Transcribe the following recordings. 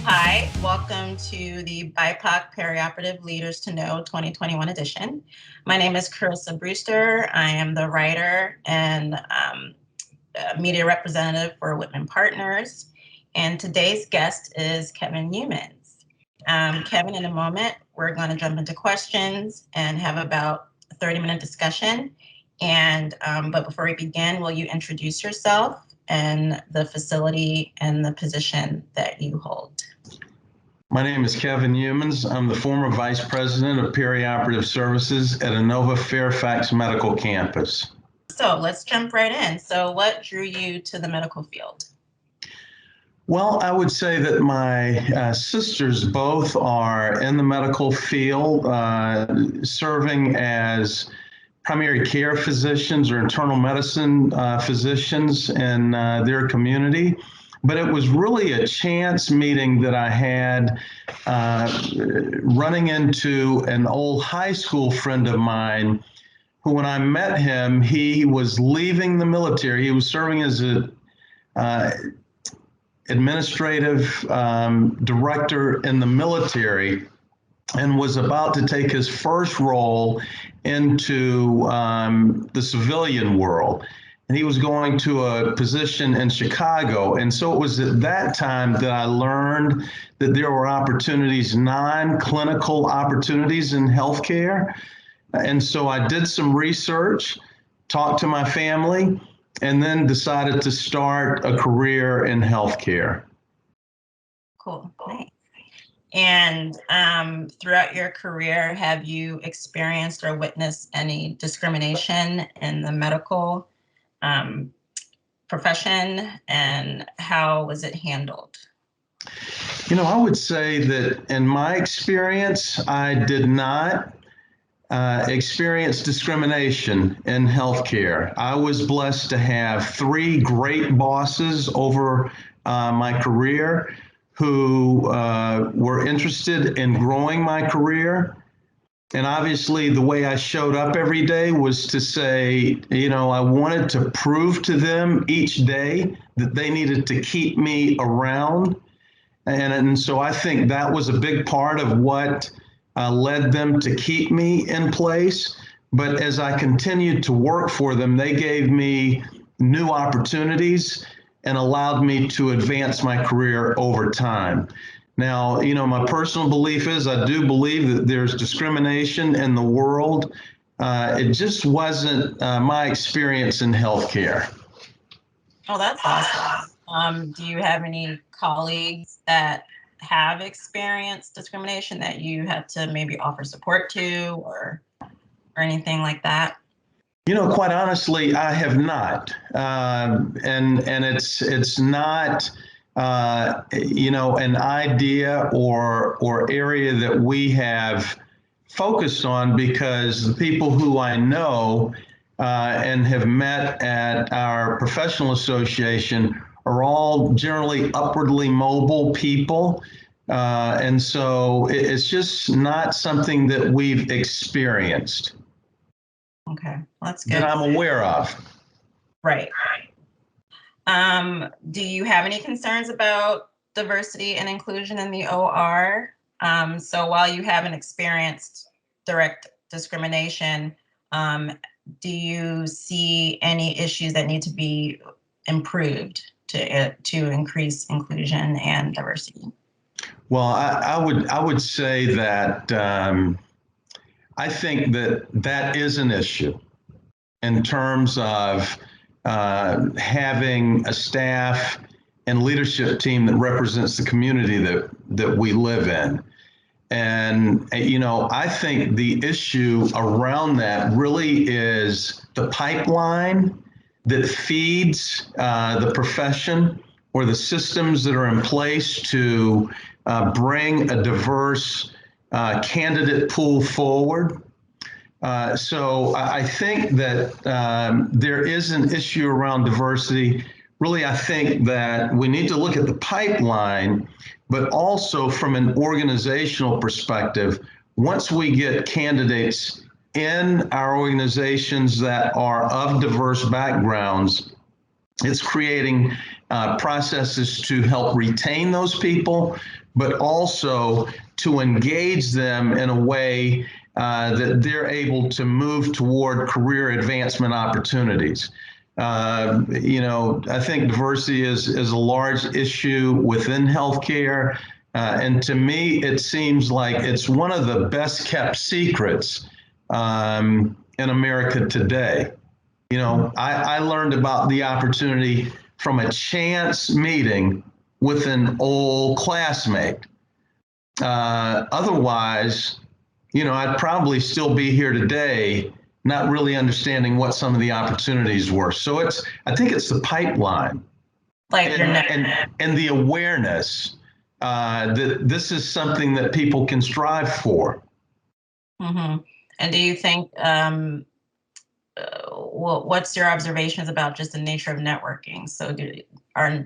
Hi, welcome to the BIPOC Perioperative Leaders to Know 2021 edition. My name is Carisa Brewster. I am the writer and media representative for Whitman Partners. And today's guest is Kevin Youmans. Kevin, in a moment, we're going to jump into questions and have about a 30-minute discussion. But before we begin, will you introduce yourself and the facility and the position that you hold? My name is Kevin Youmans. I'm the former Vice President of Perioperative Services at Inova Fairfax Medical Campus. So let's jump right in. So what drew you to the medical field? Well, I would say that my sisters both are in the medical field, serving as primary care physicians or internal medicine physicians in their community. But it was really a chance meeting that I had running into an old high school friend of mine who, when I met him, he was leaving the military. He was serving as a administrative director in the military and was about to take his first role into the civilian world. And he was going to a position in Chicago. And so it was at that time that I learned that there were opportunities, non-clinical opportunities in healthcare. And so I did some research, talked to my family, and then decided to start a career in healthcare. Cool, nice. And throughout your career, have you experienced or witnessed any discrimination in the medical profession, and how was it handled? You know, I would say that in my experience, I did not experience discrimination in healthcare. I was blessed to have 3 great bosses over my career who were interested in growing my career. And obviously, the way I showed up every day was to say, you know, I wanted to prove to them each day that they needed to keep me around. And so I think that was a big part of what led them to keep me in place. But as I continued to work for them, they gave me new opportunities and allowed me to advance my career over time. Now, you know, my personal belief is I do believe that there's discrimination in the world. It just wasn't my experience in healthcare. Oh, that's awesome. Do you have any colleagues that have experienced discrimination that you had to maybe offer support to or anything like that? You know, quite honestly, I have not. And it's not you know, an idea or area that we have focused on, because the people who I know and have met at our professional association are all generally upwardly mobile people. And so it's just not something that we've experienced. Okay, that's good. That I'm aware of. Right. Do you have any concerns about diversity and inclusion in the OR? So while you haven't experienced direct discrimination, do you see any issues that need to be improved to increase inclusion and diversity? Well, I would say that I think that is an issue in terms of having a staff and leadership team that represents the community that we live in. And, you know, I think the issue around that really is the pipeline that feeds the profession, or the systems that are in place to bring a diverse candidate pool forward. So I think that there is an issue around diversity. Really, I think that we need to look at the pipeline, but also from an organizational perspective. Once we get candidates in our organizations that are of diverse backgrounds, it's creating processes to help retain those people, but also to engage them in a way that they're able to move toward career advancement opportunities. I think diversity is a large issue within healthcare. And to me, it seems like it's one of the best kept secrets in America today. I learned about the opportunity from a chance meeting with an old classmate. Otherwise, I'd probably still be here today, not really understanding what some of the opportunities were. So I think it's the pipeline, and the awareness that this is something that people can strive for. Mm-hmm. And do you think, what's your observations about just the nature of networking? So do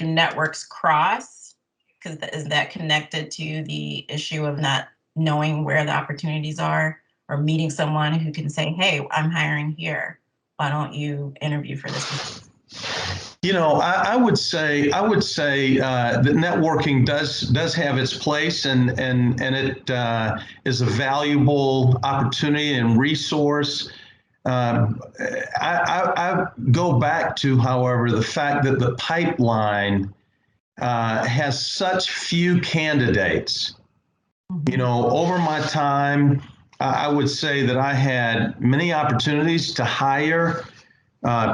networks cross? Because is that connected to the issue of not knowing where the opportunities are, or meeting someone who can say, hey, I'm hiring here, why don't you interview for this? I would say that networking does have its place, and it is a valuable opportunity and resource. I go back to, however, the fact that the pipeline has such few candidates. Over my time, I would say that I had many opportunities to hire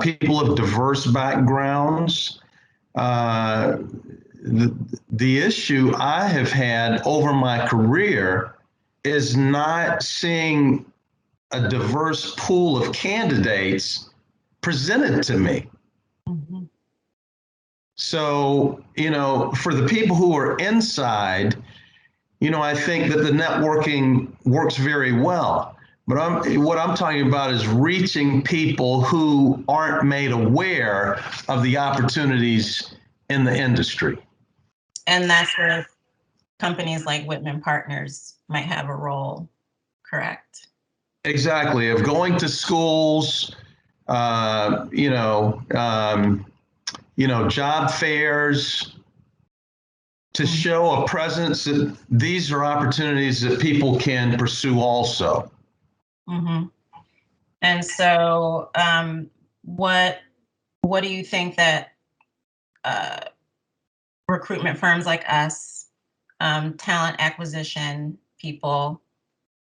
people of diverse backgrounds. The issue I have had over my career is not seeing a diverse pool of candidates presented to me. Mm-hmm. So, for the people who are inside, I think that the networking works very well. But what I'm talking about is reaching people who aren't made aware of the opportunities in the industry. And that's where companies like Whitman Partners might have a role, correct? Exactly, of going to schools, job fairs, to show a presence that these are opportunities that people can pursue also. Mm-hmm. And so, what do you think that recruitment firms like us, talent acquisition people,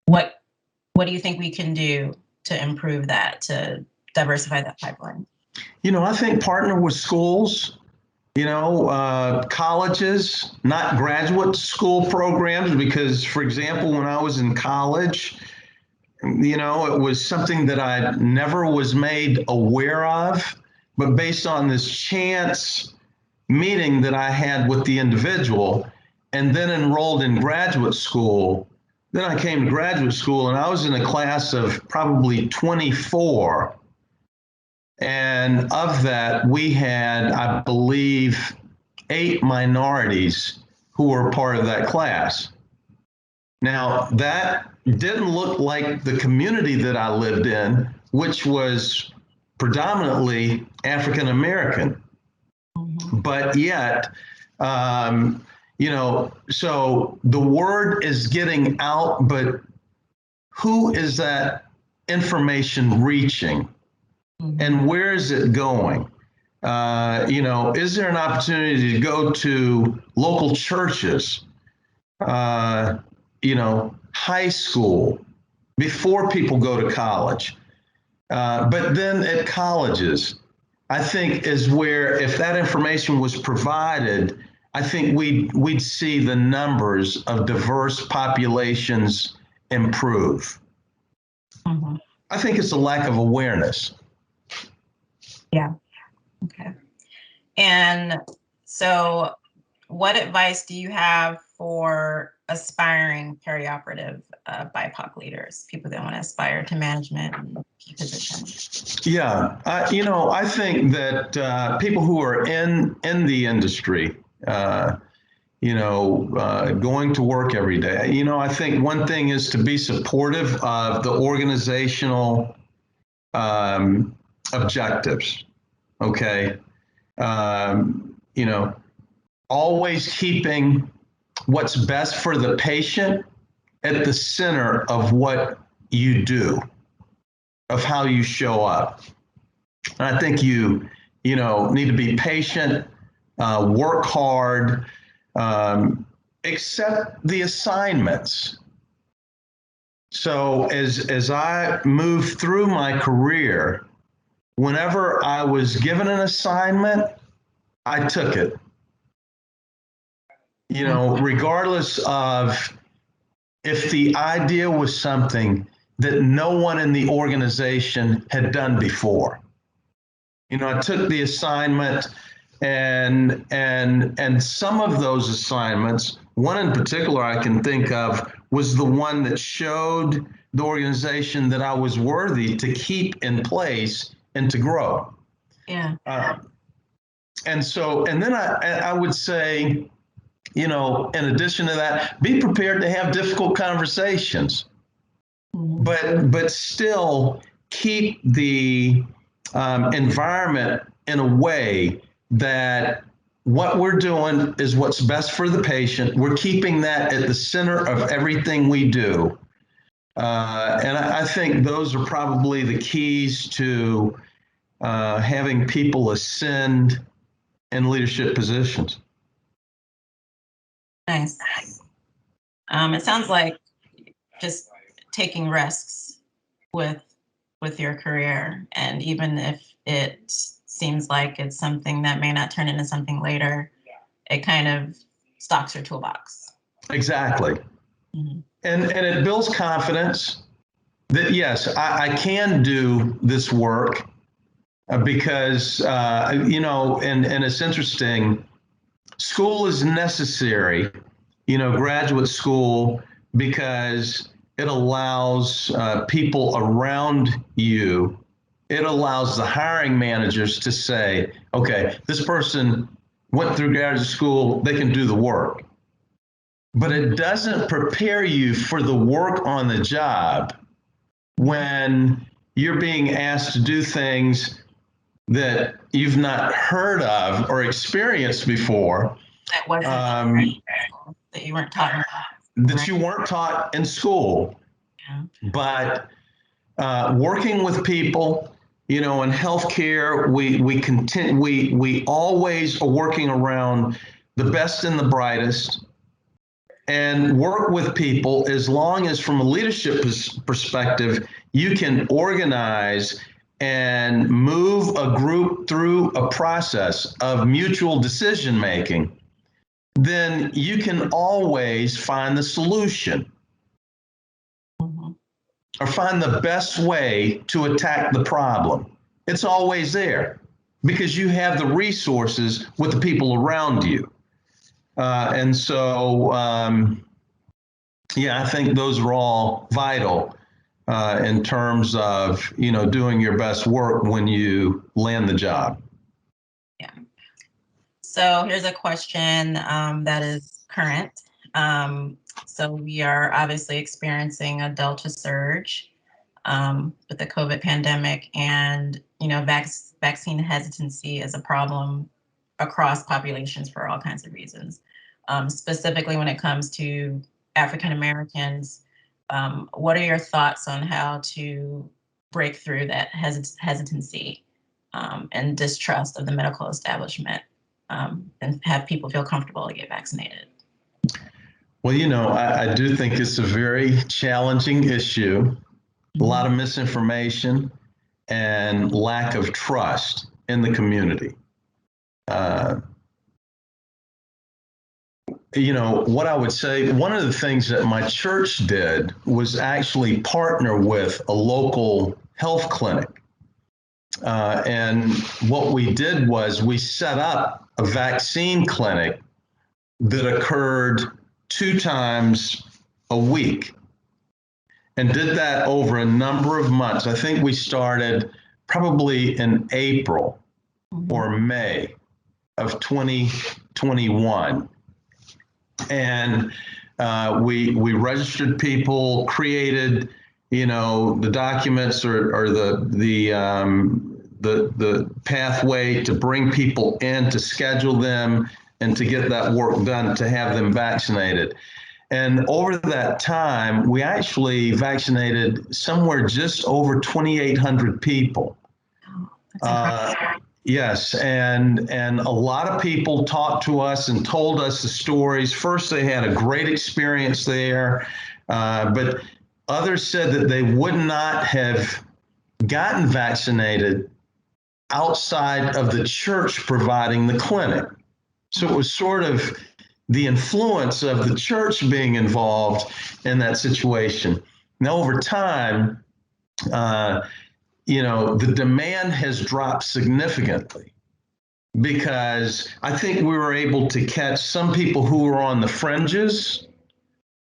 what do you think we can do to improve that, to diversify that pipeline? I think partner with schools, colleges, not graduate school programs, because, for example, when I was in college, it was something that I never was made aware of, but based on this chance meeting that I had with the individual, and then enrolled in graduate school. Then I came to graduate school, and I was in a class of probably 24. And of that, we had, I believe, 8 minorities who were part of that class. Now, that didn't look like the community that I lived in, which was predominantly African American. Mm-hmm. But yet, so the word is getting out, but who is that information reaching? Mm-hmm. And where is it going? Is there an opportunity to go to local churches, high school, before people go to college? But then at colleges, I think is where, if that information was provided, I think we'd see the numbers of diverse populations improve. Mm-hmm. I think it's a lack of awareness. Yeah. Okay. And so, what advice do you have for aspiring perioperative BIPOC leaders, people that want to aspire to management and key positions? Yeah, I think that people who are in the industry, going to work every day, I think one thing is to be supportive of the organizational objectives. Okay, always keeping what's best for the patient at the center of what you do, of how you show up. And I think you need to be patient, work hard, accept the assignments. So as I moved through my career, whenever I was given an assignment, I took it. Regardless of if the idea was something that no one in the organization had done before. I took the assignment, and some of those assignments, one in particular I can think of, was the one that showed the organization that I was worthy to keep in place and to grow. Yeah. And then I would say, in addition to that, be prepared to have difficult conversations, but still keep the environment in a way that what we're doing is what's best for the patient. We're keeping that at the center of everything we do. And I think those are probably the keys to having people ascend in leadership positions. Nice. It sounds like just taking risks with your career, and even if it seems like it's something that may not turn into something later, it kind of stocks your toolbox. Exactly. Mm-hmm. And it builds confidence that, yes, I can do this work because, and it's interesting, school is necessary, graduate school, because it allows people around you, it allows the hiring managers to say, okay, this person went through graduate school, they can do the work. But it doesn't prepare you for the work on the job when you're being asked to do things that you've not heard of or experienced before. That wasn't that you weren't taught in that you weren't taught in school. Yeah. But working with people, in healthcare, we always are working around the best and the brightest, and work with people as long as, from a leadership perspective, you can organize and move a group through a process of mutual decision making. Then you can always find the solution, or find the best way to attack the problem. It's always there because you have the resources with the people around you. I think those are all vital in terms of, doing your best work when you land the job. Yeah. So here's a question that is current. So we are obviously experiencing a Delta surge with the COVID pandemic, and vaccine hesitancy is a problem across populations for all kinds of reasons. Specifically when it comes to African Americans, what are your thoughts on how to break through that hesitancy and distrust of the medical establishment, and have people feel comfortable to get vaccinated? Well, I do think it's a very challenging issue, a lot of misinformation and lack of trust in the community. What I would say, one of the things that my church did was actually partner with a local health clinic. And what we did was we set up a vaccine clinic that occurred 2 times a week, and did that over a number of months. I think we started probably in April or May of 2021. And we registered people, created, the documents or the pathway to bring people in, to schedule them, and to get that work done to have them vaccinated. And over that time, we actually vaccinated somewhere just over 2,800 people. Oh, that's incredible. Yes, and a lot of people talked to us and told us the stories. First, they had a great experience there, but others said that they would not have gotten vaccinated outside of the church providing the clinic. So it was sort of the influence of the church being involved in that situation. Now, over time, the demand has dropped significantly because I think we were able to catch some people who were on the fringes,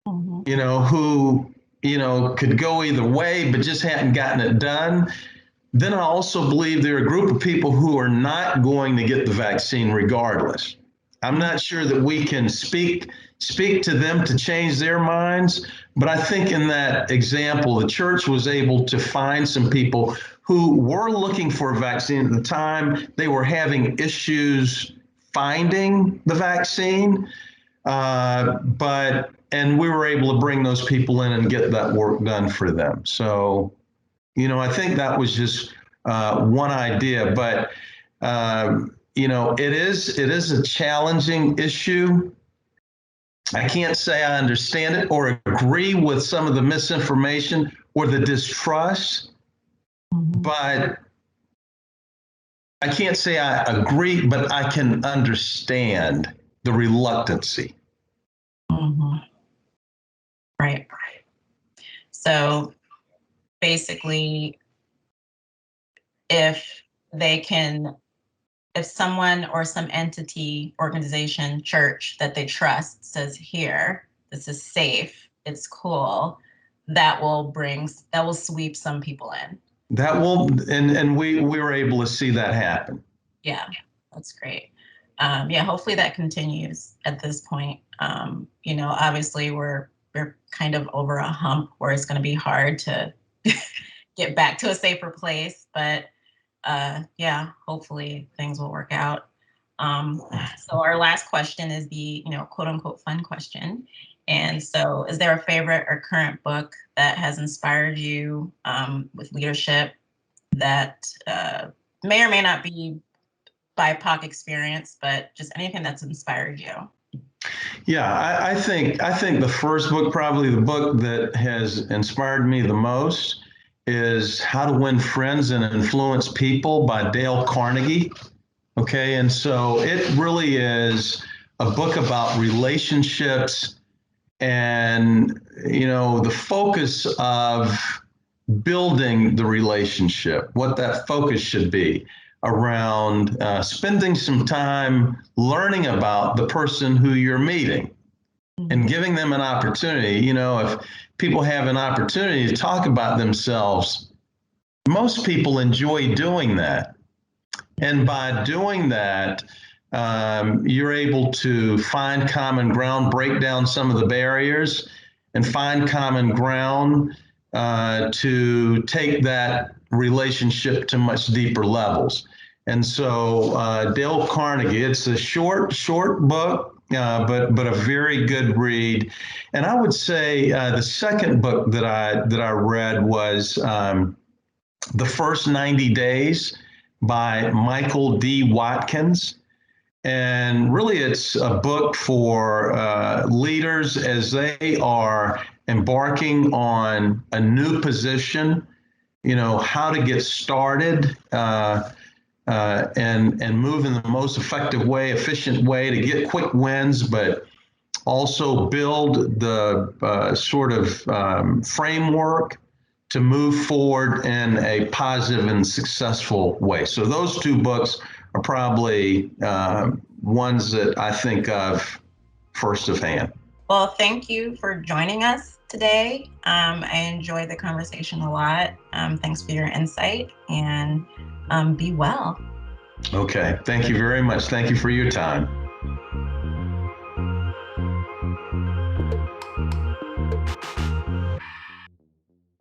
who, could go either way, but just hadn't gotten it done. Then I also believe there are a group of people who are not going to get the vaccine regardless. I'm not sure that we can speak to them to change their minds, but I think in that example, the church was able to find some people who were looking for a vaccine at the time. They were having issues finding the vaccine, and we were able to bring those people in and get that work done for them. So, I think that was just one idea, but it is a challenging issue. I can't say I understand it or agree with some of the misinformation or the distrust, but I can't say I agree, but I can understand the reluctancy. Right. So basically, if someone or some entity, organization, church that they trust says, here, this is safe, it's cool, that will sweep some people in. That will, and we were able to see that happen. Yeah, that's great. Hopefully that continues at this point. Obviously we're kind of over a hump where it's going to be hard to get back to a safer place, but hopefully things will work out. So our last question is the, quote unquote fun question. And so is there a favorite or current book that has inspired you with leadership that may or may not be BIPOC experience, but just anything that's inspired you? Yeah, I think the first book, probably the book that has inspired me the most, is How to Win Friends and Influence People by Dale Carnegie. Okay, and so it really is a book about relationships and, the focus of building the relationship, what that focus should be around spending some time learning about the person who you're meeting and giving them an opportunity. If people have an opportunity to talk about themselves, most people enjoy doing that. And by doing that, you're able to find common ground, break down some of the barriers, and find common ground to take that relationship to much deeper levels. And so Dale Carnegie, it's a short book, but a very good read. And I would say the second book that I read was The First 90 Days by Michael D. Watkins. And really, it's a book for leaders as they are embarking on a new position, how to get started and move in the most effective way, efficient way to get quick wins, but also build the sort of framework to move forward in a positive and successful way. So those two books are probably ones that I think of first of hand. Well, thank you for joining us today. I enjoyed the conversation a lot. Thanks for your insight, and be well. Okay, thank you very much. Thank you for your time.